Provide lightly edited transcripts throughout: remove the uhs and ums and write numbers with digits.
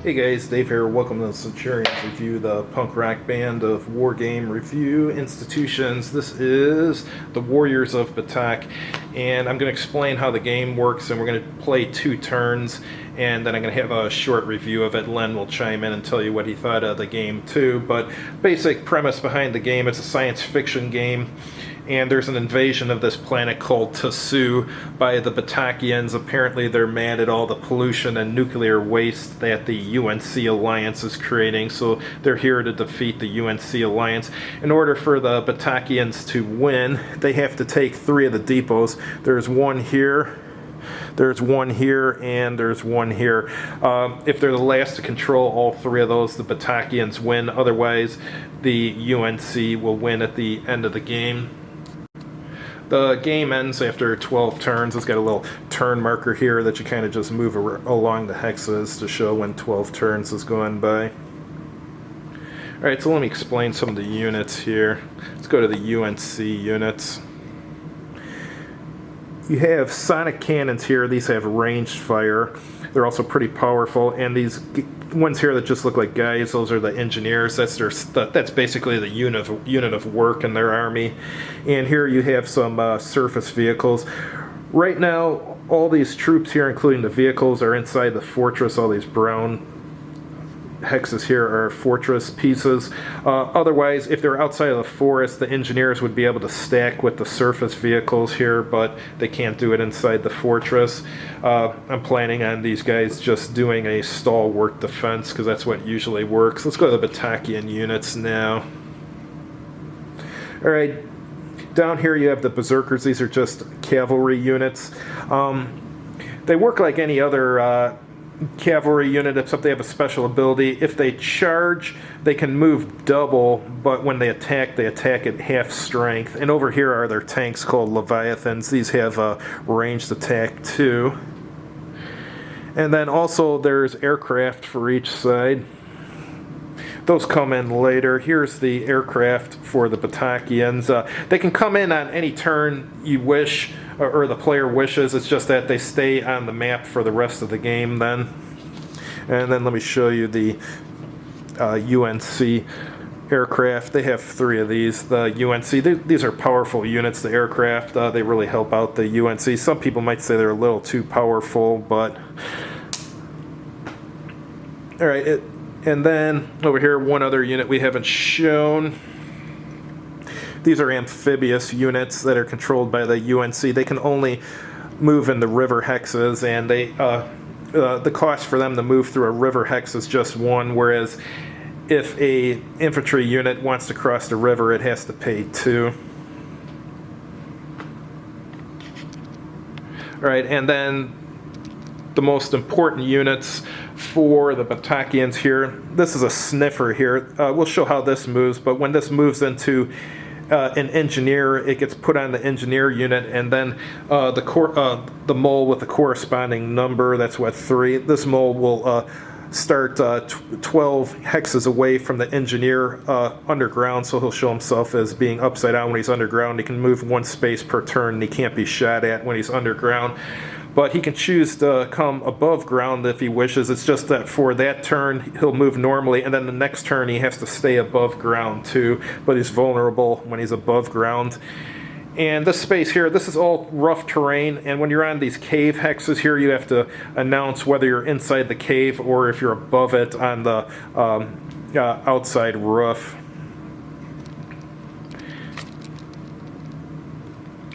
Hey guys, Dave here. Welcome to the Centurions Review, the punk rock band of war game review institutions. This is the Warriors of Batak, and I'm going to explain how the game works, and we're going to play 2 turns, and then I'm going to have a short review of it. Len will chime in and tell you what he thought of the game too. But basic premise behind the game, it's a science fiction game, and there's an invasion of this planet called Tasu by the Patakians. Apparently they're mad at all the pollution and nuclear waste that the UNC Alliance is creating, so they're here to defeat the UNC Alliance. In order for the Patakians to win, they have to take 3 of the depots. There's one here, there's one here, and there's one here. If they're the last to control all 3 of those, the Patakians win. Otherwise, the UNC will win at the end of the game. The game ends after 12 turns. It's got a little turn marker here that you kind of just move along the hexes to show when 12 turns is going by. Alright, so let me explain some of the units here. Let's go to the UNC units. You have sonic cannons here. These have ranged fire. They're also pretty powerful, and these ones here that just look like guys, those are the engineers. That's basically the unit of work in their army. And here you have some surface vehicles. Right now, all these troops here, including the vehicles, are inside the fortress. All these brown hexes here are fortress pieces. Otherwise, if they're outside of the forest, the engineers would be able to stack with the surface vehicles here, but they can't do it inside the fortress. I'm planning on these guys just doing a stalwart defense, because that's what usually works. Let's go to the Patakian units now. Alright, down here you have the Berserkers. These are just cavalry units. They work like any other cavalry unit, except they have a special ability. If they charge, they can move double, but when they attack at half strength. And over here are their tanks called Leviathans. These have a ranged attack too. And then also there's aircraft for each side. Those come in later. Here's the aircraft for the Patakians. They can come in on any turn you wish, or the player wishes. It's just that they stay on the map for the rest of the game then. And then let me show you the UNC aircraft. They have 3 of these. The UNC, these are powerful units, the aircraft. They really help out the UNC. Some people might say they're a little too powerful, but alright, and then over here, one other unit we haven't shown. These are amphibious units that are controlled by the UNC. They can only move in the river hexes, and the cost for them to move through a river hex is just 1, whereas if a infantry unit wants to cross the river, it has to pay 2. Alright, and then the most important units for the Batakians here. This is a Sniffer here. We'll show how this moves, but when this moves into an engineer, it gets put on the engineer unit, and then the mole with the corresponding number, that's what, 3. This mole will start 12 hexes away from the engineer underground, so he'll show himself as being upside down when he's underground. He can move 1 space per turn, and he can't be shot at when he's underground. But he can choose to come above ground if he wishes. It's just that for that turn, he'll move normally, and then the next turn he has to stay above ground too. But he's vulnerable when he's above ground. And this space here, this is all rough terrain, and when you're on these cave hexes here, you have to announce whether you're inside the cave or if you're above it on the outside roof.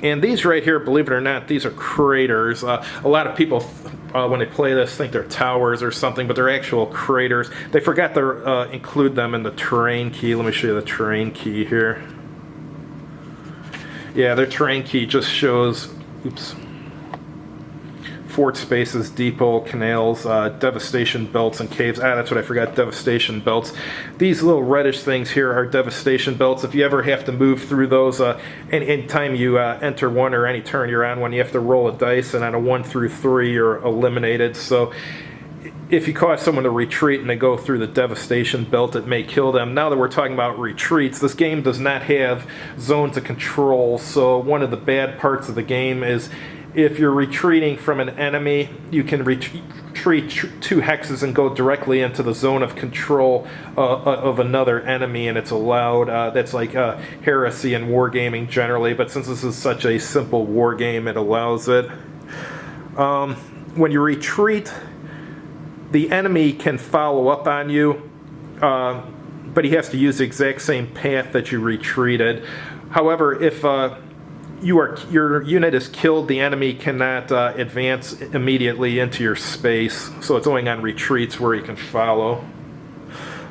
And these right here, believe it or not, these are craters. A lot of people, when they play this, think they're towers or something, but they're actual craters. They forgot to include them in the terrain key. Let me show you the terrain key here. Yeah, their terrain key just shows, oops, fort spaces, depot, canals, devastation belts, and caves. That's what I forgot, devastation belts. These little reddish things here are devastation belts. If you ever have to move through those, anytime you enter one or any turn you're on one, you have to roll a dice, and on a 1 through 3 you're eliminated. So if you cause someone to retreat and they go through the devastation belt, it may kill them. Now that we're talking about retreats, this game does not have zones of control, so one of the bad parts of the game is if you're retreating from an enemy, you can retreat retreat 2 hexes and go directly into the zone of control of another enemy, and it's allowed. That's like heresy in wargaming generally, but since this is such a simple wargame, it allows it. When you retreat, the enemy can follow up on you, but he has to use the exact same path that you retreated. However, if your unit is killed, the enemy cannot advance immediately into your space, so it's only on retreats where you can follow.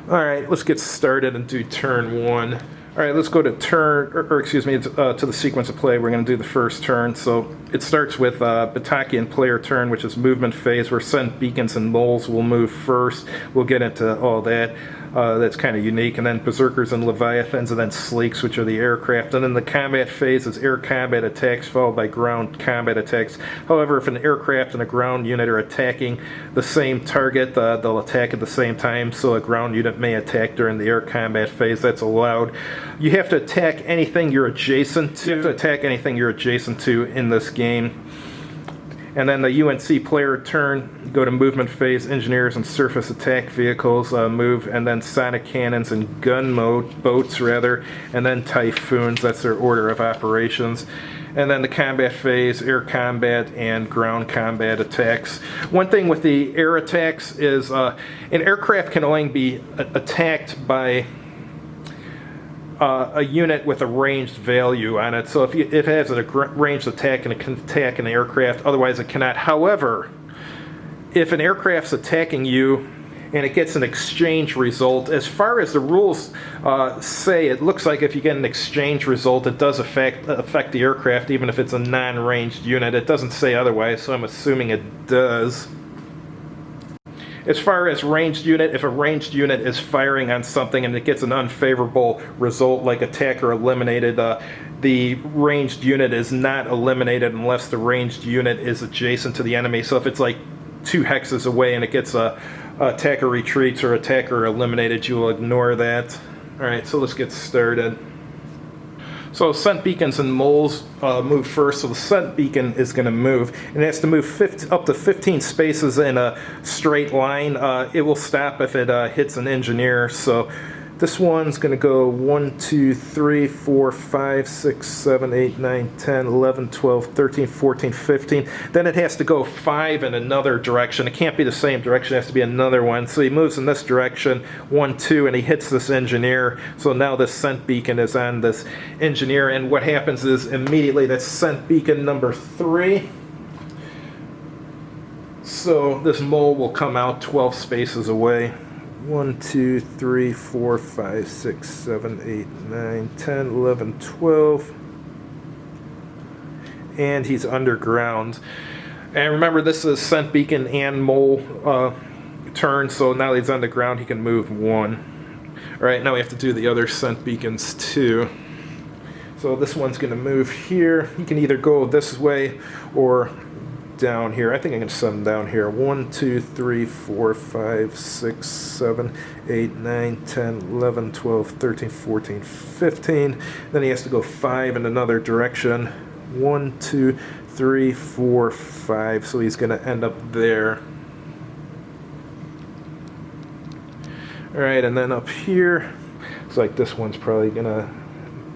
Alright, let's get started and do turn 1. Alright, let's go to to the sequence of play. We're going to do the first turn. So it starts with Patakian player turn, which is movement phase, where sent beacons and moles will move first. We'll get into all that. That's kind of unique. And then Berserkers and Leviathans, and then Sleeks, which are the aircraft. And then the combat phase is air combat attacks followed by ground combat attacks. However, if an aircraft and a ground unit are attacking the same target, they'll attack at the same time. So a ground unit may attack during the air combat phase. That's allowed. You have to attack anything you're adjacent to. You have to attack anything you're adjacent to in this game. And then the UNC player turn, go to movement phase, engineers and surface attack vehicles move, and then sonic cannons and boats, and then typhoons. That's their order of operations. And then the combat phase, air combat and ground combat attacks. One thing with the air attacks is an aircraft can only be attacked by a unit with a ranged value on it. So if it has a ranged attack, and it can attack an aircraft, otherwise it cannot. However, if an aircraft's attacking you and it gets an exchange result, as far as the rules say, it looks like if you get an exchange result, it does affect the aircraft, even if it's a non-ranged unit. It doesn't say otherwise, so I'm assuming it does. As far as ranged unit, if a ranged unit is firing on something and it gets an unfavorable result, like attacker eliminated, the ranged unit is not eliminated unless the ranged unit is adjacent to the enemy. So if it's like 2 hexes away and it gets attacker retreats or attacker eliminated, you will ignore that. Alright, so let's get started. So sent beacons and moles move first. So the sent beacon is going to move, and it has to move up to 15 spaces in a straight line. It will stop if it hits an engineer. So this one's going to go 1, 2, 3, 4, 5, 6, 7, 8, 9, 10, 11, 12, 13, 14, 15. Then it has to go 5 in another direction. It can't be the same direction. It has to be another one. So he moves in this direction, 1, 2, and he hits this engineer. So now this sent beacon is on this engineer. And what happens is immediately that's sent beacon number 3. So this mole will come out 12 spaces away. 1, 2, 3, 4, 5, 6, 7, 8, 9, 10, 11, 12. And he's underground. And remember, this is sent beacon and mole turn, so now he's underground, he can move 1. Alright, now we have to do the other sent beacons too. So this one's going to move here. He can either go this way or down here. I think I can send him down here. 1, 2, 3, 4, 5, 6, 7, 8, 9, 10, 11, 12, 13, 14, 15. Then he has to go 5 in another direction. 1, 2, 3, 4, 5. So he's going to end up there. Alright, and then up here, it's like this one's probably going to,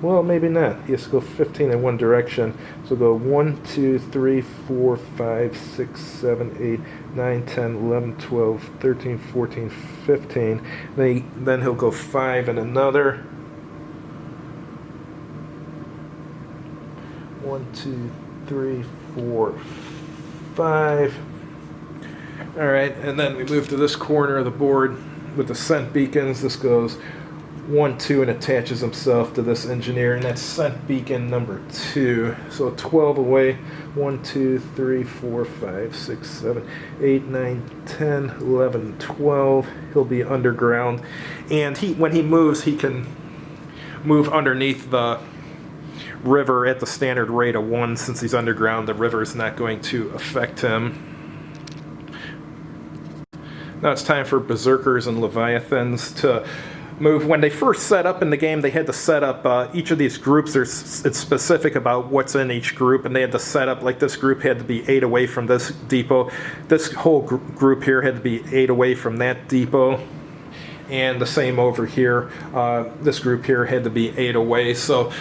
well, maybe not. He has to go 15 in one direction. So go 1, 2, 3, 4, 5, 6, 7, 8, 9, 10, 11, 12, 13, 14, 15. Then he'll go 5 in another. 1, 2, 3, 4, 5. Alright, and then we move to this corner of the board with the sent beacons. This goes 1, 2, and attaches himself to this engineer, and that's sent beacon number 2. So 12 away. 1, 2, 3, 4, 5, 6, 7, 8, 9, 10, 11, 12. He'll be underground, and when he moves, he can move underneath the river at the standard rate of 1. Since he's underground, the river is not going to affect him. Now it's time for Berserkers and Leviathans to move. When they first set up in the game, they had to set up each of these groups. It's specific about what's in each group, and they had to set up, like this group had to be 8 away from this depot. This whole group here had to be 8 away from that depot. And the same over here. This group here had to be 8 away. So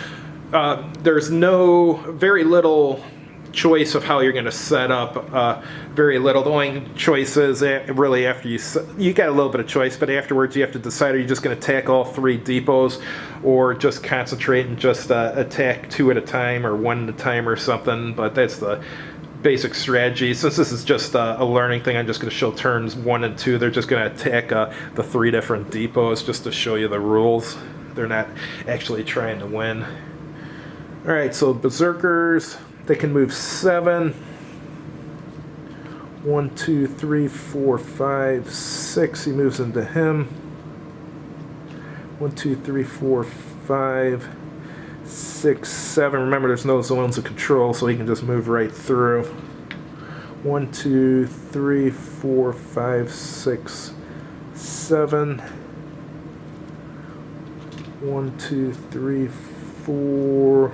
there's very little choice of how you're going to set up. Very little. The only choice is really after you got a little bit of choice, but afterwards you have to decide, are you just going to attack all 3 depots, or just concentrate and just attack 2 at a time or 1 at a time or something. But that's the basic strategy. Since this is just a learning thing, I'm just going to show turns 1 and 2. They're just going to attack the 3 different depots just to show you the rules. They're not actually trying to win. Alright, so Berserkers, they can move 7. 1, 2, 3, 4, 5, 6. He moves into him. 1, 2, 3, 4, 5, 6, 7. Remember, there's no zones of control, so he can just move right through. 1, 2, 3, 4, 5, 6, 7. 1, 2, 3, 4,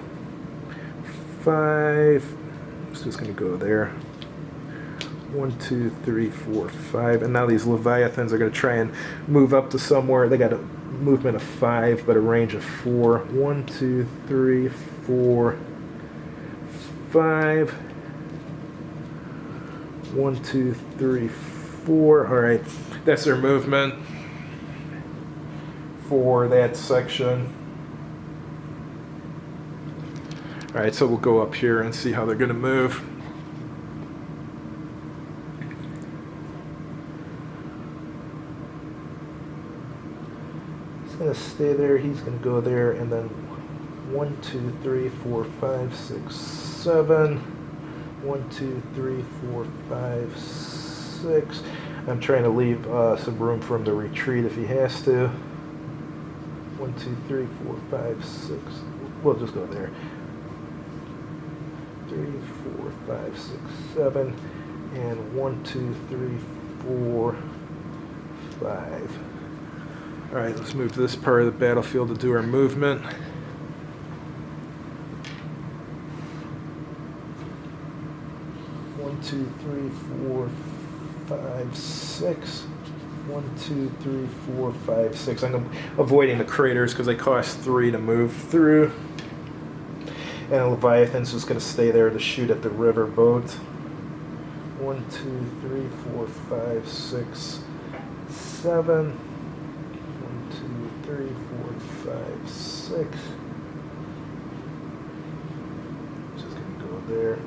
5. It's just going to go there. 1, 2, 3, 4, 5. And now these Leviathans are going to try and move up to somewhere. They got a movement of 5, but a range of 4. 1, 2, 3, 4, 5. 1, 2, 3, 4. Alright, that's their movement for that section. Alright, so we'll go up here and see how they're going to move. He's going to stay there, he's going to go there, and then 1, 2, 3, 4, 5, 6, 7. 1, 2, 3, 4, 5, 6. I'm trying to leave some room for him to retreat if he has to. 1, 2, 3, 4, 5, 6. We'll just go there. 3, 4, 5, 6, 7. And 1, 2, 3, 4, 5. Alright, let's move to this part of the battlefield to do our movement. One, 2, 3, 4, 5, 6. 1, 2, 3, 4, 5, 6. I'm avoiding the craters because they cost 3 to move through. And Leviathan's just going to stay there to shoot at the river boat. 1, 2, 3, 4, 5, 6, 7. 1, 2, 3, 4, 5, 6. Just going to go there.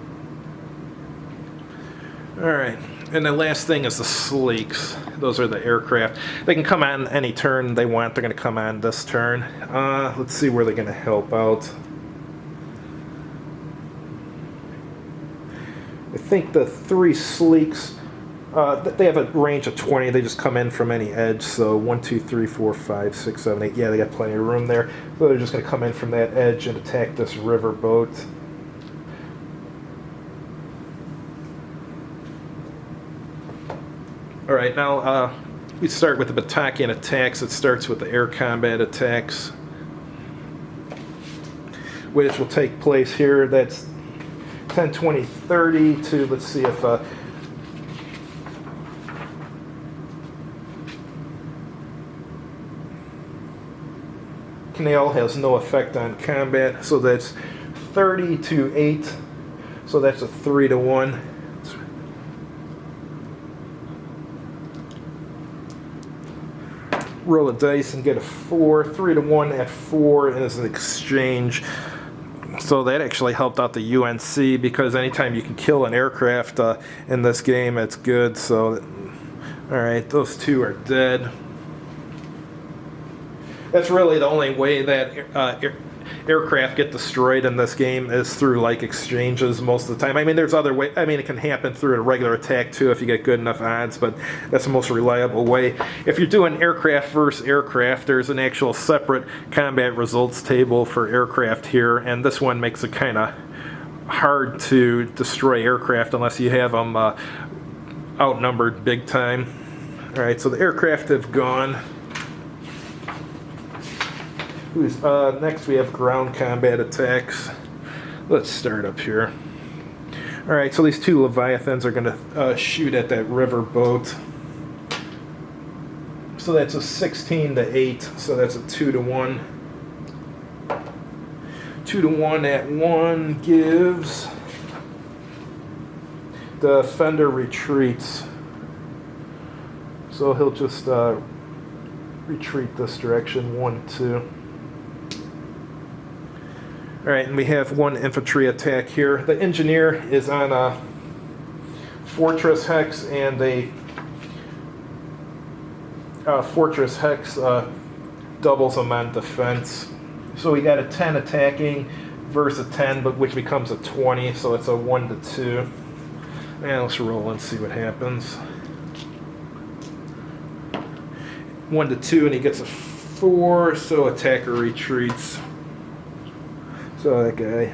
Alright, and the last thing is the sleeks. Those are the aircraft. They can come on any turn they want. They're going to come on this turn. Let's see where they're going to help out. I think the 3 sleeks, they have a range of 20. They just come in from any edge. So 1, 2, 3, 4, 5, 6, 7, 8. Yeah, they got plenty of room there. So they're just going to come in from that edge and attack this river boat. Alright, now we start with the Patakian Attacks. It starts with the air combat attacks, which will take place here. That's 10, 20, 30 to, let's see if Canal has no effect on combat, so that's 30 to 8, so that's a 3 to 1. Roll a dice and get a 4. 3 to 1 at 4 is an exchange. So that actually helped out the UNC, because anytime you can kill an aircraft in this game, it's good. So, alright, those 2 are dead. That's really the only way that aircraft get destroyed in this game, is through like exchanges most of the time. I mean, there's other ways. I mean, it can happen through a regular attack too if you get good enough odds, but that's the most reliable way. If you're doing aircraft versus aircraft, there's an actual separate combat results table for aircraft here, and this one makes it kind of hard to destroy aircraft unless you have them outnumbered big time. Alright, so the aircraft have gone. Next we have ground combat attacks. Let's start up here. Alright, so these two Leviathans are going to shoot at that river boat. So that's a 16 to 8, so that's a 2 to 1. 2 to 1 at 1 gives... The defender retreats. So he'll just retreat this direction, 1, 2. Alright, and we have one infantry attack here. The engineer is on a fortress hex, and a fortress hex doubles them on defense. So we got a 10 attacking versus a 10, but which becomes a 20, so it's a 1 to 2. And let's roll and see what happens. 1 to 2, and he gets a 4, so attacker retreats. So that guy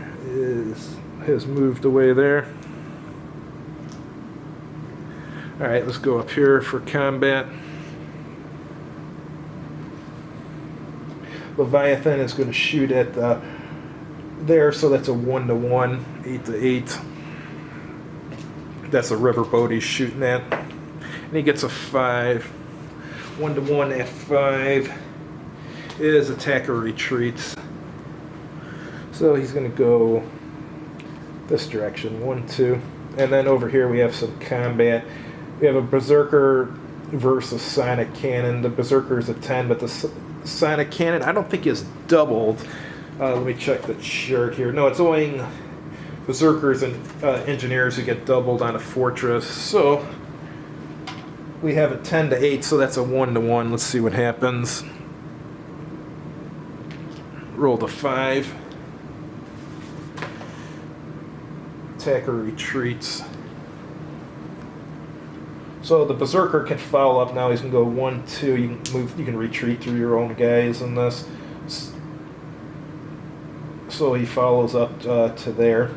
has moved away there. Alright, let's go up here for combat. Leviathan is going to shoot at there, so that's a 1 to 1, 8 to 8. That's a riverboat he's shooting at. And he gets a 5. 1 to 1 at 5 is attacker retreats. So he's going to go this direction, 1, 2. And then over here we have some combat. We have a Berserker versus Sonic Cannon. The Berserker is a 10, but the Sonic Cannon, I don't think is doubled. Let me check the chart here. No, it's only Berserkers and Engineers who get doubled on a fortress. So we have a 10 to 8, so that's a 1 to 1. Let's see what happens. Rolled a 5. Attacker retreats. So the Berserker can follow up now. He's gonna go 1, 2. You can move. You can retreat through your own guys in this. So he follows up to there.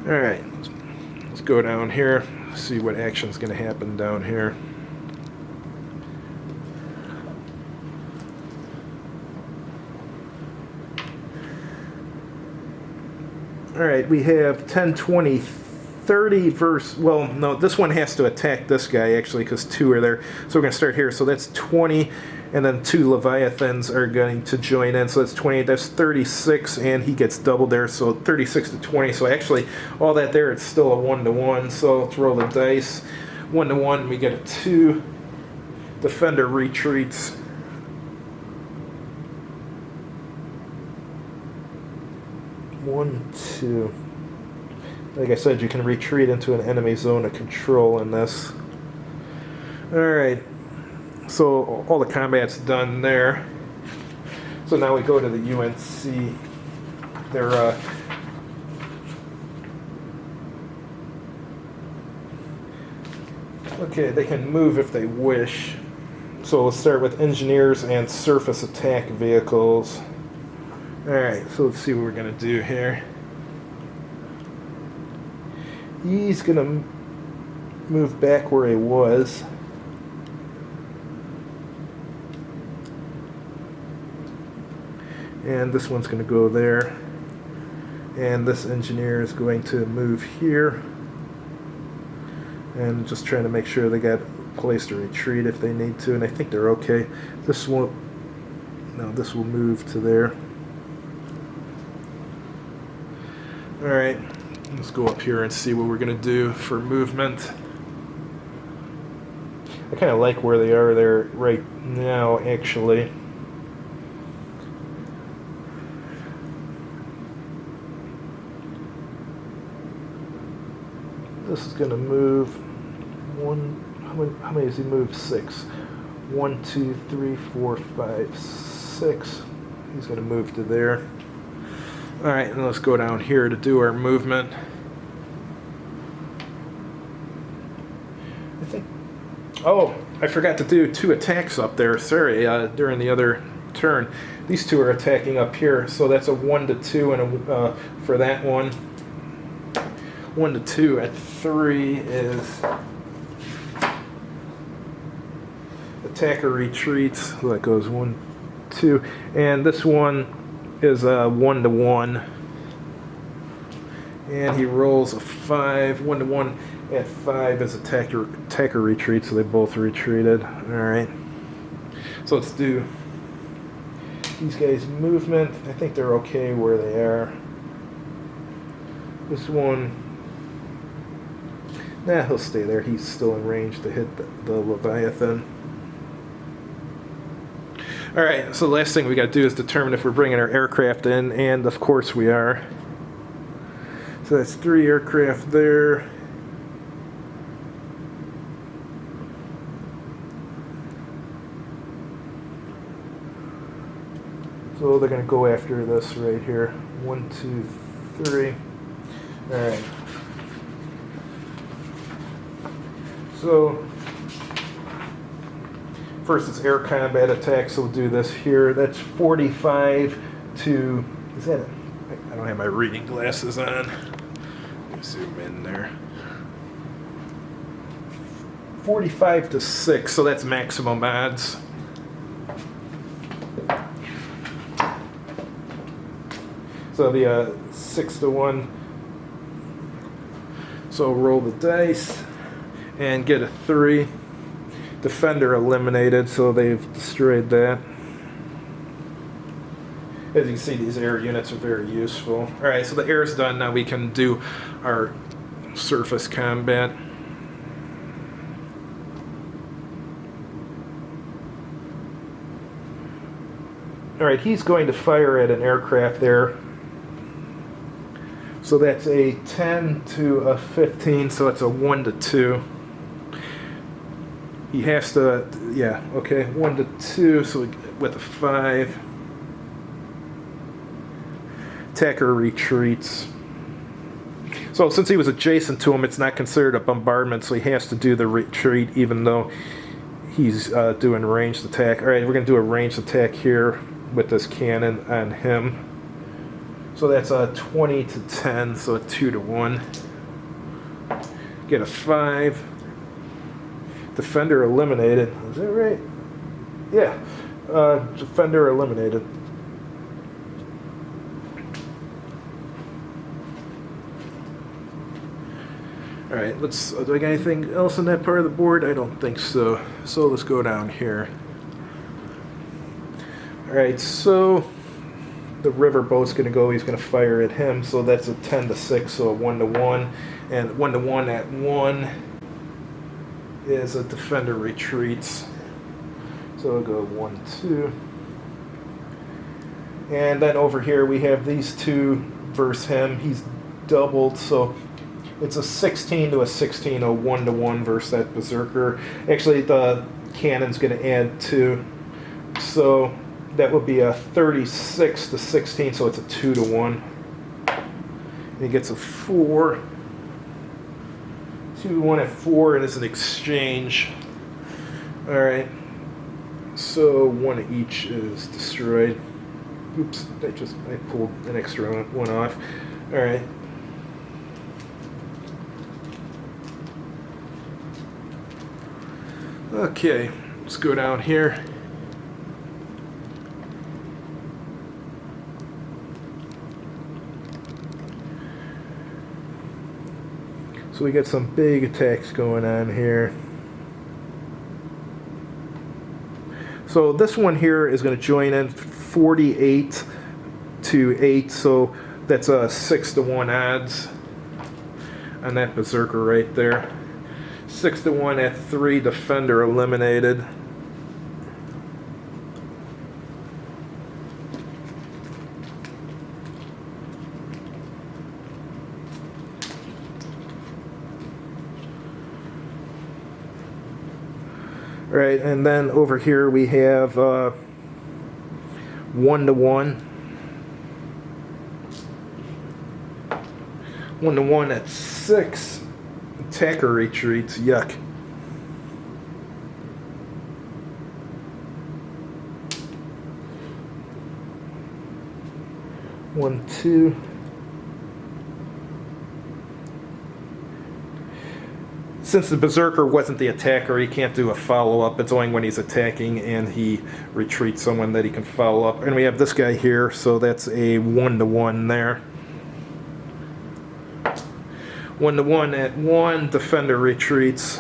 All right, let's go down here. See what action's gonna happen down here. Alright, we have 10, 20, 30 versus... Well, no, this one has to attack this guy, actually, because 2 are there. So we're going to start here. So that's 20, and then 2 Leviathans are going to join in. So that's 28, that's 36, and he gets doubled there. So 36 to 20. So actually, all that there, it's still a 1 to 1. So let's roll the dice. 1 to 1, we get a 2. Defender retreats. One, 2. Like I said, you can retreat into an enemy zone of control in this. Alright. So all the combat's done there. So now we go to the UNC. They're okay, they can move if they wish. So we'll start with engineers and surface attack vehicles. Alright, so let's see what we're going to do here. He's going to move back where he was. And this one's going to go there. And this engineer is going to move here. And just trying to make sure they got a place to retreat if they need to. And I think they're okay. This won't... No, this will move to there. Alright, let's go up here and see what we're going to do for movement. I kind of like where they are there right now, actually. This is going to move one. How many does he move? 6. 1, 2, 3, 4, 5, 6. He's going to move to there. Alright, and let's go down here to do our movement. I think... Oh, I forgot to do 2 attacks up there. Sorry, during the other turn. These 2 are attacking up here, so that's a 1 to 2 and a, for that one. 1 to 2 at 3 is attacker retreats. So that goes 1, 2, and this one is a 1-to-1, and he rolls a 5. 1-to-1 at 5 is attacker retreat, so they both retreated. All right. So let's do these guys' movement. I think they're okay where they are. This one, nah, he'll stay there. He's still in range to hit the Leviathan. Alright, so the last thing we got to do is determine if we're bringing our aircraft in, and of course we are. So that's 3 aircraft there. So they're going to go after this right here. 1, 2, 3. Alright. So, first it's air combat attack, so we'll do this here. That's 45 to... Is that it? I don't have my reading glasses on. Let me zoom in there. 45 to 6, so that's maximum odds. So it'll be a 6-to-1. So roll the dice and get a 3. Defender eliminated, so they've destroyed that. As you can see, these air units are very useful. Alright, so the air's done. Now we can do our surface combat. Alright, he's going to fire at an aircraft there. So that's a 10 to a 15, so it's a 1 to 2. He has to, yeah, okay, 1 to 2, so with a 5. Attacker retreats. So since he was adjacent to him, it's not considered a bombardment, so he has to do the retreat even though he's doing ranged attack. Alright, we're going to do a ranged attack here with this cannon on him. So that's a 20 to 10, so a 2 to 1. Get a 5. Defender eliminated. Is that right? Yeah. Defender eliminated. Alright, let's... do I got anything else on that part of the board? I don't think so. So let's go down here. Alright, so... the river boat's going to go, he's going to fire at him, so that's a 10 to 6, so a 1 to 1. And 1 to 1 at 1 is a defender retreats. So it'll go 1, 2. And then over here we have these two versus him. He's doubled, so it's a 16 to a 16, a 1 to 1 versus that Berserker. Actually, the cannon's going to add 2. So that would be a 36 to 16, so it's a 2 to 1. And he gets a 4. 2 to 1 at 4, and it's an exchange. Alright. So 1 of each is destroyed. Oops, I pulled an extra one off. Alright. Okay, let's go down here. So we got some big attacks going on here. So this one here is going to join in 48 to 8, so that's a 6 to 1 odds on that Berserker right there. 6 to 1 at 3, defender eliminated. Right, and then over here we have 1 to 1. 1 to 1 at 6. Attacker retreats, yuck. One, 2. since the Berserker wasn't the attacker, he can't do a follow-up. It's only when he's attacking and he retreats someone that he can follow up. And we have this guy here, so that's a 1-to-1 there. 1-to-1 at 1, defender retreats.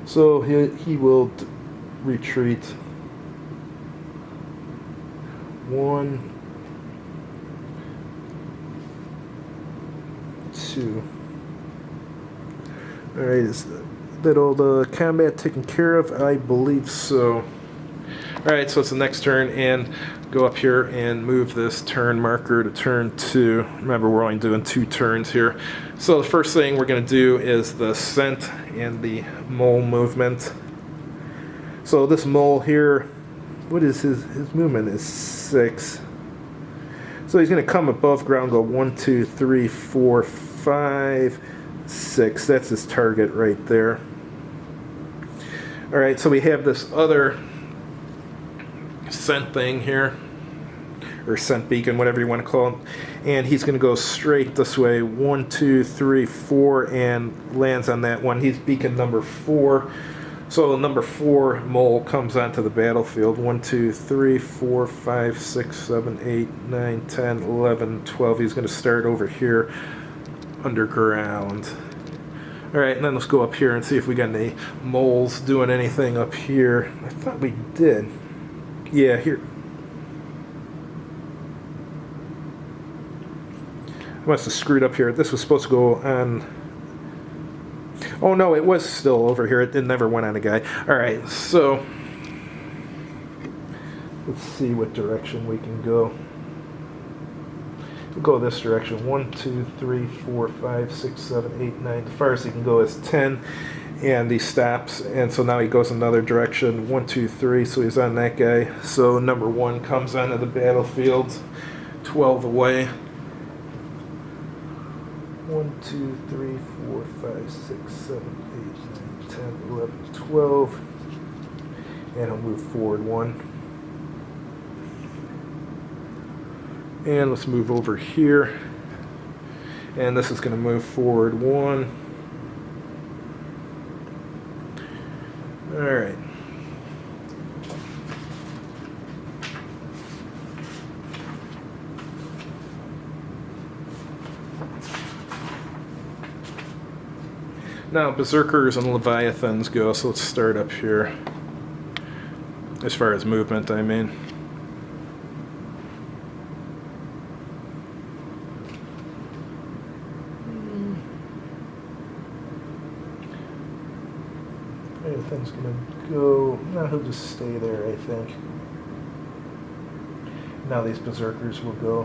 So he will retreat 1, 2. Alright, is that all the combat taken care of? I believe so. Alright, so it's the next turn, and go up here and move this turn marker to turn 2. Remember, we're only doing 2 turns here. So the first thing we're going to do is the scent and the mole movement. So this mole here, what is his movement is 6. So he's going to come above ground, go 1, 2, 3, 4, 5, 6. That's his target right there. Alright, so we have this other scent thing here, or scent beacon, whatever you want to call it, and he's going to go straight this way, 1, 2, 3, 4, and lands on that one. He's beacon number 4. So number 4 mole comes onto the battlefield. 1, 2, 3, 4, 5, 6, 7, 8, 9, 10, 11, 12. He's going to start over here underground. Alright, and then let's go up here and see if we got any moles doing anything up here. I thought we did. Yeah, here. I must have screwed up here. This was supposed to go on. Oh no, it was still over here. It never went on a guy. Alright, so let's see what direction we can go. We'll go this direction. 1, 2, 3, 4, 5, 6, 7, 8, 9. The farthest he can go is 10. And he stops. And so now he goes another direction. 1, 2, 3. So he's on that guy. So number 1 comes onto the battlefield. 12 away. 1, 2, 3, 4, 5, 6, 7, 8, 9, 10, 11, 12. And he'll move forward 1. And let's move over here. And this is going to move forward 1. Alright. Now, Berserkers and Leviathans go, so let's start up here. As far as movement, I mean. Everything's gonna go. No, he'll just stay there, I think. Now these Berserkers will go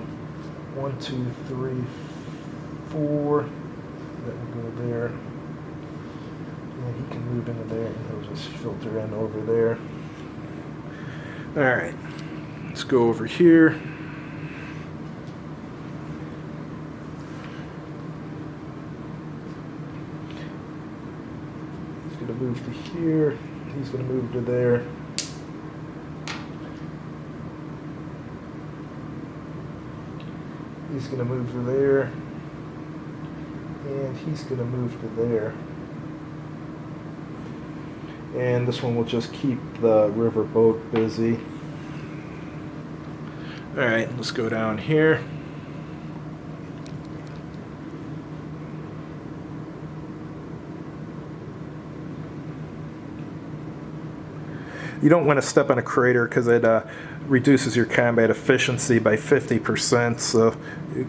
1, 2, 3, 4. That will go there. And he can move into there, and he'll just filter in over there. Alright, let's go over here. He's going to move to here. He's going to move to there. He's going to move to there. And he's going to move to there. And this one will just keep the riverboat busy. Alright, let's go down here. You don't want to step on a crater because it reduces your combat efficiency by 50%, so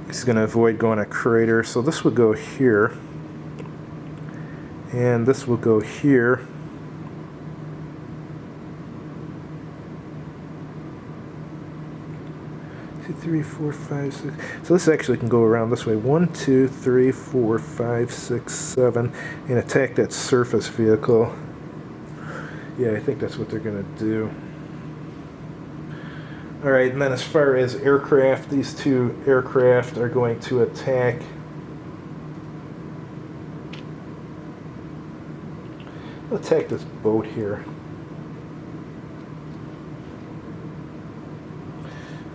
it's going to avoid going a crater. So this will go here. And this will go here. 2, 3, 4, 5, 6. So this actually can go around this way. 1, 2, 3, 4, 5, 6, 7, and attack that surface vehicle. Yeah, I think that's what they're going to do. Alright, and then as far as aircraft, these 2 aircraft are going to attack. Attack this boat here.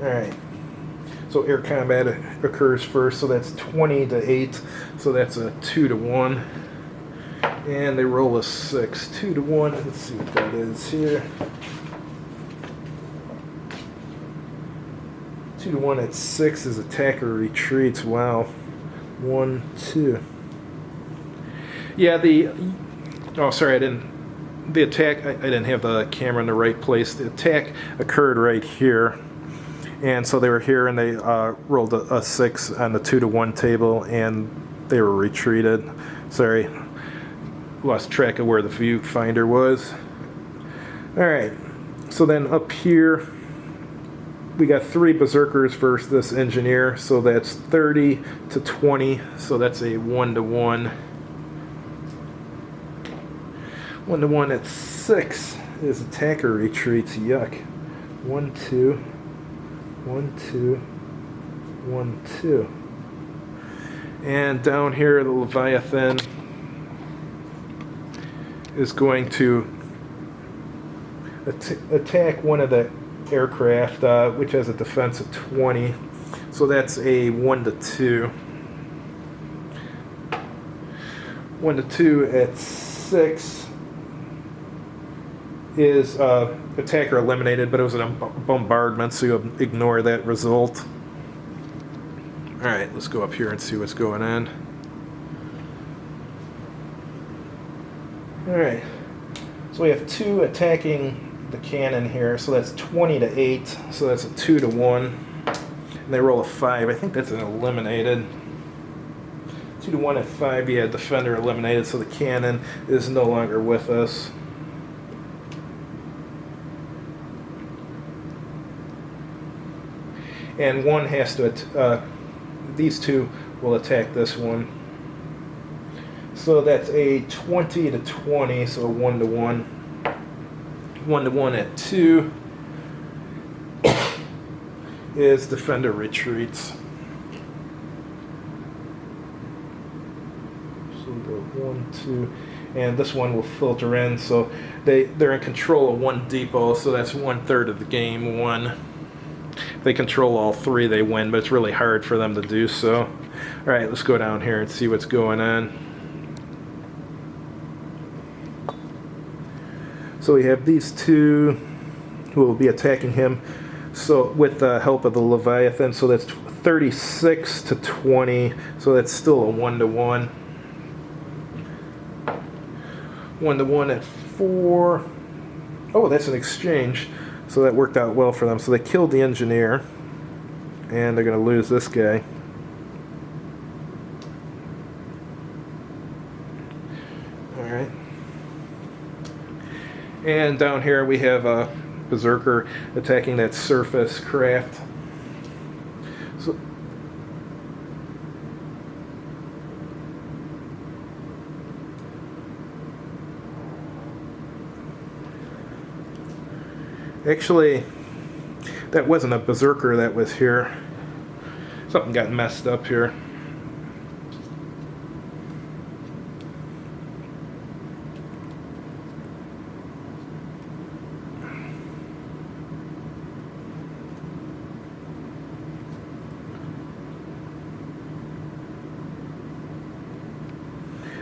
Alright. So air combat occurs first, so that's 20 to 8, so that's a 2 to 1. And they roll a 6. 2 to 1. Let's see what that is here. 2 to 1 at 6 as attacker retreats. Wow. 1, 2. Yeah, oh, sorry, I didn't. The attack, I didn't have the camera in the right place. The attack occurred right here. And so they were here and they rolled a 6 on the 2 to 1 table and they were retreated. Sorry, lost track of where the viewfinder was. Alright, so then up here we got 3 berserkers versus this engineer, so that's 30 to 20, so that's a 1 to 1. 1 to 1 at 6 is attacker retreats. Yuck. 1, 2, 1, 2, 1, 2. And down here, the Leviathan is going to attack one of the aircraft, which has a defense of 20. So that's a 1 to 2. 1 to 2 at 6 is attacker eliminated, but it was a bombardment, so you'll ignore that result. Alright, let's go up here and see what's going on. Alright, so we have 2 attacking the cannon here, so that's 20 to 8, so that's a 2 to 1. And they roll a 5. I think that's an eliminated. 2 to 1 at 5, yeah, defender eliminated, so the cannon is no longer with us. And one has to, these 2 will attack this one. So that's a 20 to 20, so a 1 to 1. 1 to 1 at 2 is defender retreats. So we go 1, 2, and this one will filter in. So they're in control of 1 depot, so that's 1/3 of the game won. If they control all 3, they win, but it's really hard for them to do so. All right, let's go down here and see what's going on. So we have these 2 who will be attacking him. So with the help of the Leviathan, so that's 36 to 20. So that's still a 1 to 1. 1 to 1 at 4. Oh, that's an exchange. So that worked out well for them. So they killed the engineer, and they're going to lose this guy. Alright. And down here we have a berserker attacking that surface craft. So actually, that wasn't a berserker that was here. Something got messed up here.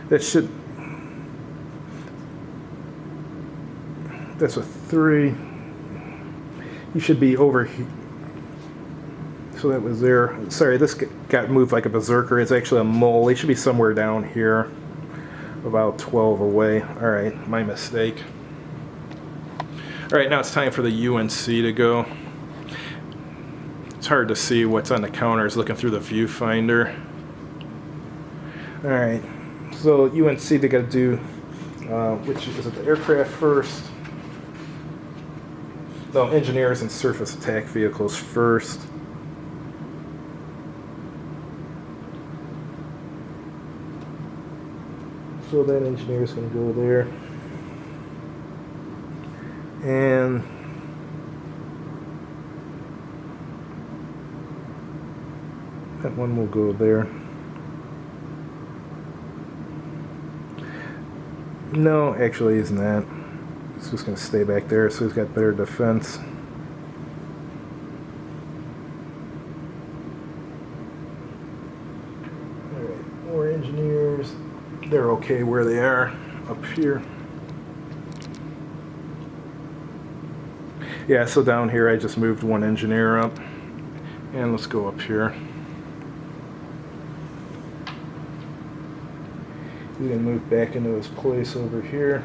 That's a 3. He should be over here. So that was there. Sorry, this got moved like a berserker. It's actually a mole. He should be somewhere down here, about 12 away. Alright, my mistake. Alright, now it's time for the UNC to go. It's hard to see what's on the counters looking through the viewfinder. Alright, so UNC, they got to do, which is it, the aircraft first? No, engineers and surface attack vehicles first. So that engineer is going to go there. And that one will go there. No, actually he's not. He's just going to stay back there, so he's got better defense. Alright, more engineers. They're okay where they are. up here. Yeah, so down here I just moved one engineer up. And let's go up here. He's going to move back into his place over here.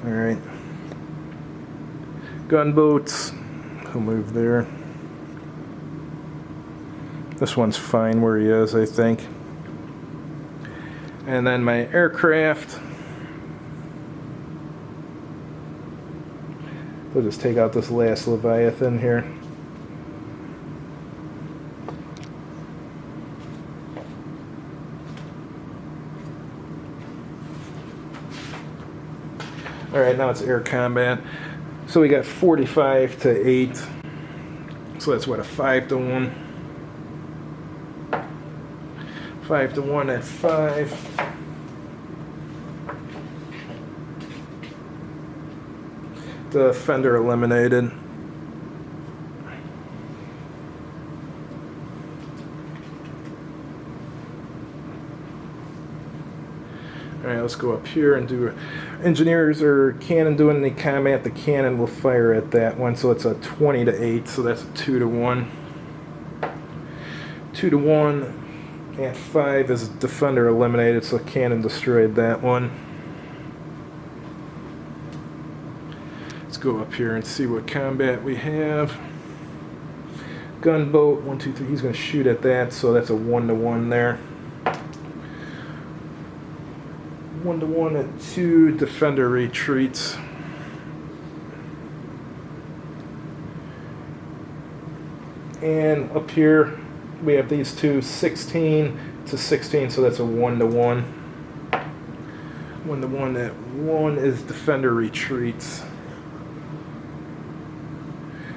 Alright. Gunboats. He'll move there. This one's fine where he is, I think. And then my aircraft. We'll just take out this last Leviathan here. Alright, now it's air combat. So we got 45 to 8. So that's what, a 5 to 1. 5 to 1 at 5. Defender eliminated. Alright, let's go up here and do engineers or cannon doing any combat. The cannon will fire at that one, so it's a 20 to 8, so that's a 2 to 1. 2 to 1 at 5 is defender eliminated, so cannon destroyed that one. Let's go up here and see what combat we have. Gunboat, 1, 2, 3, he's going to shoot at that, so that's a 1 to 1 there. 1 to 1 at 2, defender retreats. And up here we have these two, 16 to 16, so that's a 1 to 1. 1 to 1 at 1 is defender retreats.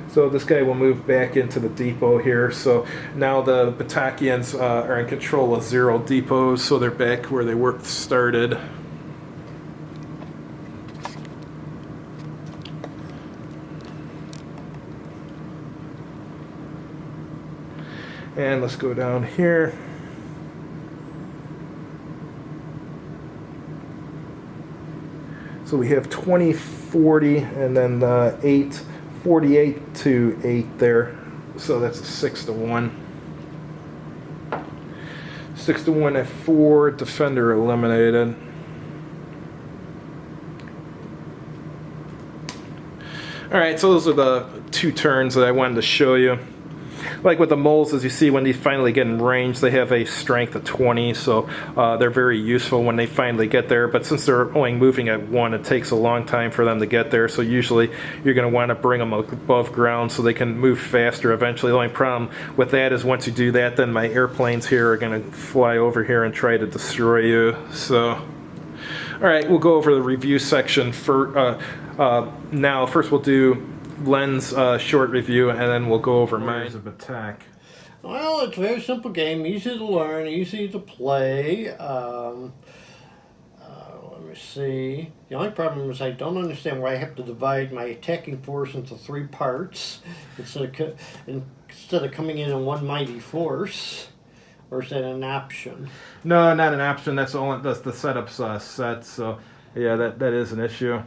So this guy will move back into the depot here. So now the Patakians are in control of 0 depots, so they're back where they were started. And let's go down here. So we have 20, 40, and then 8. 48 to 8 there, so that's a 6 to 1. 6 to 1 at 4, defender eliminated. Alright, so those are the 2 turns that I wanted to show you. Like with the moles, as you see, when they finally get in range, they have a strength of 20, so they're very useful when they finally get there. But since they're only moving at 1, it takes a long time for them to get there, so usually you're going to want to bring them above ground so they can move faster eventually. The only problem with that is once you do that, then my airplanes here are going to fly over here and try to destroy you. So, alright, we'll go over the review section for now. First we'll do Len's short review, and then we'll go over mine of attack. Well, it's a very simple game, easy to learn, easy to play. Let me see. The only problem is I don't understand why I have to divide my attacking force into 3 parts instead of coming in one mighty force. Or is that an option? No, not an option. That's the setup's set. So yeah, that is an issue.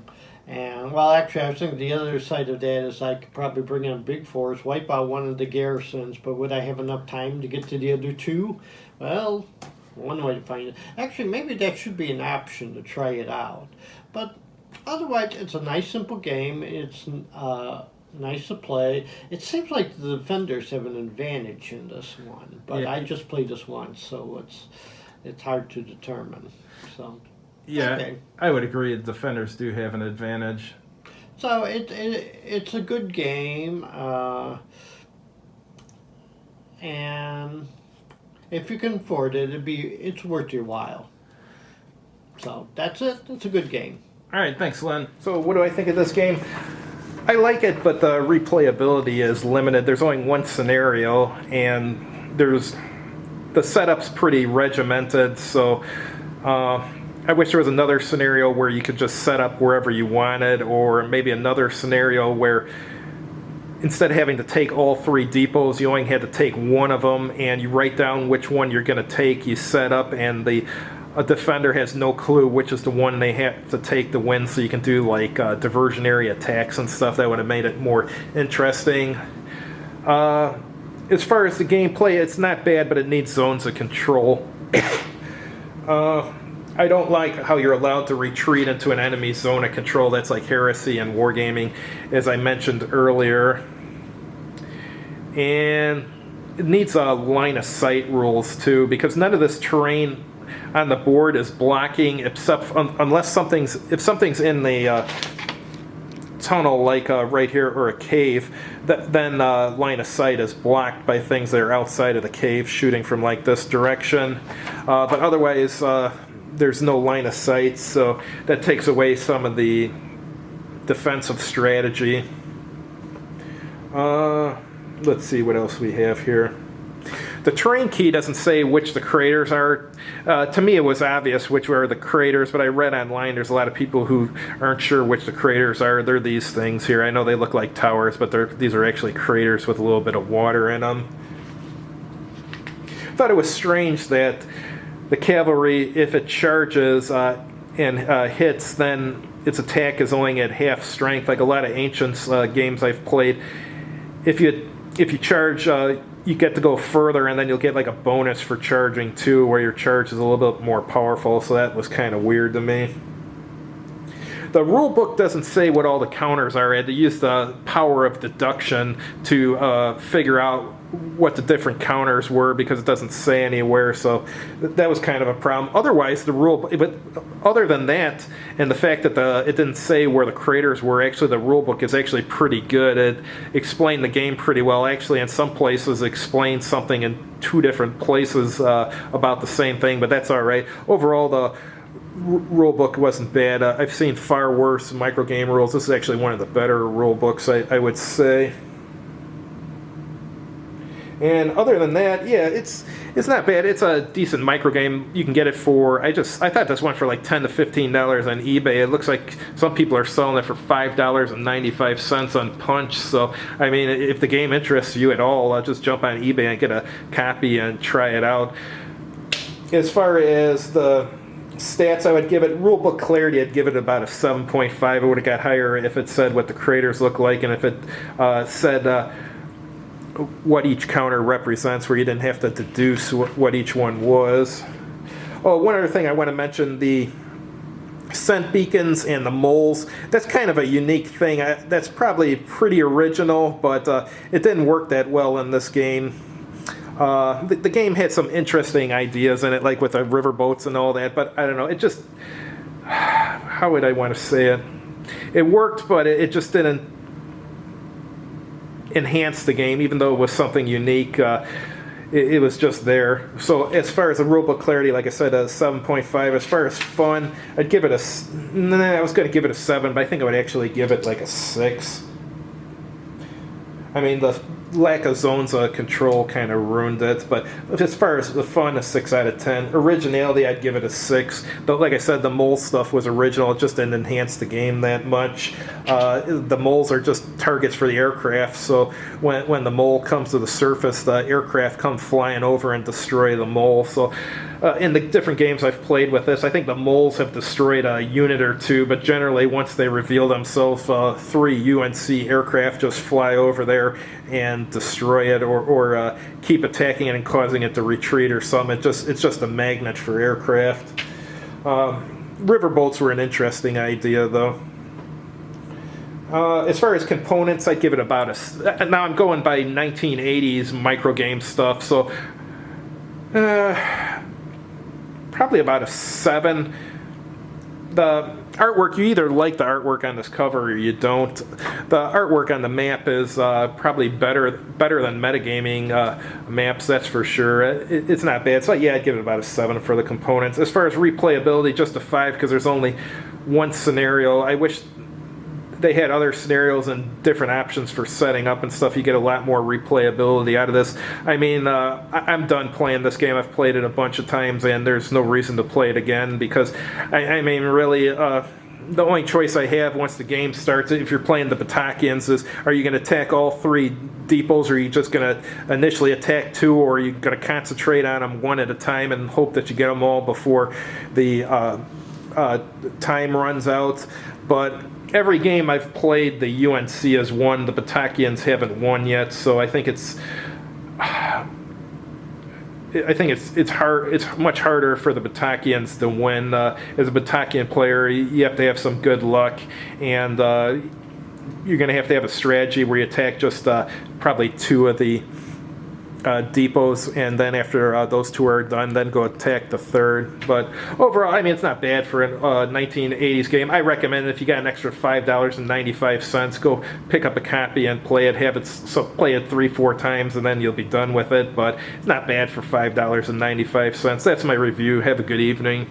And, well, actually, I was thinking the other side of that is I could probably bring in a big force, wipe out one of the garrisons, but would I have enough time to get to the other 2? Well, one way to find it. Actually, maybe that should be an option to try it out. But otherwise, it's a nice, simple game. It's nice to play. It seems like the defenders have an advantage in this one, but yeah. I just played this once, so it's hard to determine. So. Yeah, okay. I would agree. The defenders do have an advantage. So it's a good game, and if you can afford it, it's worth your while. So that's it. It's a good game. All right, thanks, Len. So what do I think of this game? I like it, but the replayability is limited. There's only one scenario, and the setup's pretty regimented. So. I wish there was another scenario where you could just set up wherever you wanted, or maybe another scenario where instead of having to take all 3 depots, you only had to take one of them, and you write down which one you're going to take. You set up, and a defender has no clue which is the one they have to take to win, so you can do like diversionary attacks and stuff. That would have made it more interesting. As far as the gameplay, it's not bad, but it needs zones of control. I don't like how you're allowed to retreat into an enemy zone of control. That's like heresy and wargaming, as I mentioned earlier. And it needs line of sight rules too, because none of this terrain on the board is blocking, except unless if something's in the tunnel, like right here, or a cave, then line of sight is blocked by things that are outside of the cave, shooting from like this direction. But otherwise, there's no line of sight, so that takes away some of the defensive strategy. Let's see what else we have here. The terrain key doesn't say which the craters are. To me, it was obvious which were the craters, but I read online there's a lot of people who aren't sure which the craters are. They're these things here. I know they look like towers, but these are actually craters with a little bit of water in them. I thought it was strange that the cavalry, if it charges and hits, then its attack is only at half strength. Like a lot of Ancients games I've played, if you charge, you get to go further, and then you'll get like a bonus for charging too, where your charge is a little bit more powerful. So that was kind of weird to me. The rule book doesn't say what all the counters are. I had to use the power of deduction to figure out what the different counters were, because it doesn't say anywhere, so that was kind of a problem. Otherwise, the rule, but other than that, and the fact that it didn't say where the craters were, actually the rule book is actually pretty good. It explained the game pretty well. Actually, in some places, explained something in 2 different places about the same thing, but that's all right. Overall, the rule book wasn't bad. I've seen far worse micro game rules. This is actually one of the better rule books, I would say. And other than that, yeah, it's not bad. It's a decent micro game. You can get it for, I thought this went for like $10 to $15 on eBay. It looks like some people are selling it for $5.95 on Punch. So, I mean, if the game interests you at all, I'll just jump on eBay and get a copy and try it out. As far as the stats, I would give it, rulebook clarity, I'd give it about a 7.5. It would have got higher if it said what the craters look like, and if it said what each counter represents, where you didn't have to deduce what each one was. Oh, one other thing I want to mention, the scent beacons and the moles. That's kind of a unique thing. That's probably pretty original, but it didn't work that well in this game. The game had some interesting ideas in it, like with the river boats and all that, but I don't know, it just, how would I want to say it? It worked, but it just didn't enhance the game, even though it was something unique. It was just there. So as far as the rulebook clarity, like I said, a 7.5. As far as fun, I'd give it I was going to give it a 7, but I think I would actually give it like a 6. I mean, the lack of zones of control kind of ruined it, but as far as the fun, a 6 out of 10. Originality, I'd give it a 6. But like I said, the mole stuff was original. It just didn't enhance the game that much. The moles are just targets for the aircraft, so when the mole comes to the surface, the aircraft come flying over and destroy the mole. So in the different games I've played with this, I think the moles have destroyed a unit or 2, but generally once they reveal themselves, 3 UNC aircraft just fly over there and destroy it, or keep attacking it and causing it to retreat or something. It's just a magnet for aircraft. Riverboats were an interesting idea, though. As far as components, I'd give it about a... Now I'm going by 1980s microgame stuff, so... probably about a 7. The artwork, you either like the artwork on this cover or you don't. The artwork on the map is probably better than metagaming maps, that's for sure. It's not bad. So yeah, I'd give it about a 7 for the components. As far as replayability, just a 5, because there's only one scenario. I wish they had other scenarios and different options for setting up and stuff. You get a lot more replayability out of this. I mean, I'm done playing this game. I've played it a bunch of times, and there's no reason to play it again, because, I mean, really, the only choice I have once the game starts, if you're playing the Patakians, is are you going to attack all 3 depots, or are you just going to initially attack 2, or are you going to concentrate on them one at a time and hope that you get them all before the time runs out? But every game I've played, the UNC has won. The Patakians haven't won yet, so I think it's hard. It's much harder for the Patakians to win. As a Batakian player, you have to have some good luck, and you're going to have a strategy where you attack just probably 2 of the depots, and then after those 2 are done, then go attack the 3rd. But overall, I mean, it's not bad for a 1980s game. I recommend it. If you got an extra $5.95, go pick up a copy and play it. Have it play it 3-4 times, and then you'll be done with it. But it's not bad for $5.95. That's my review. Have a good evening.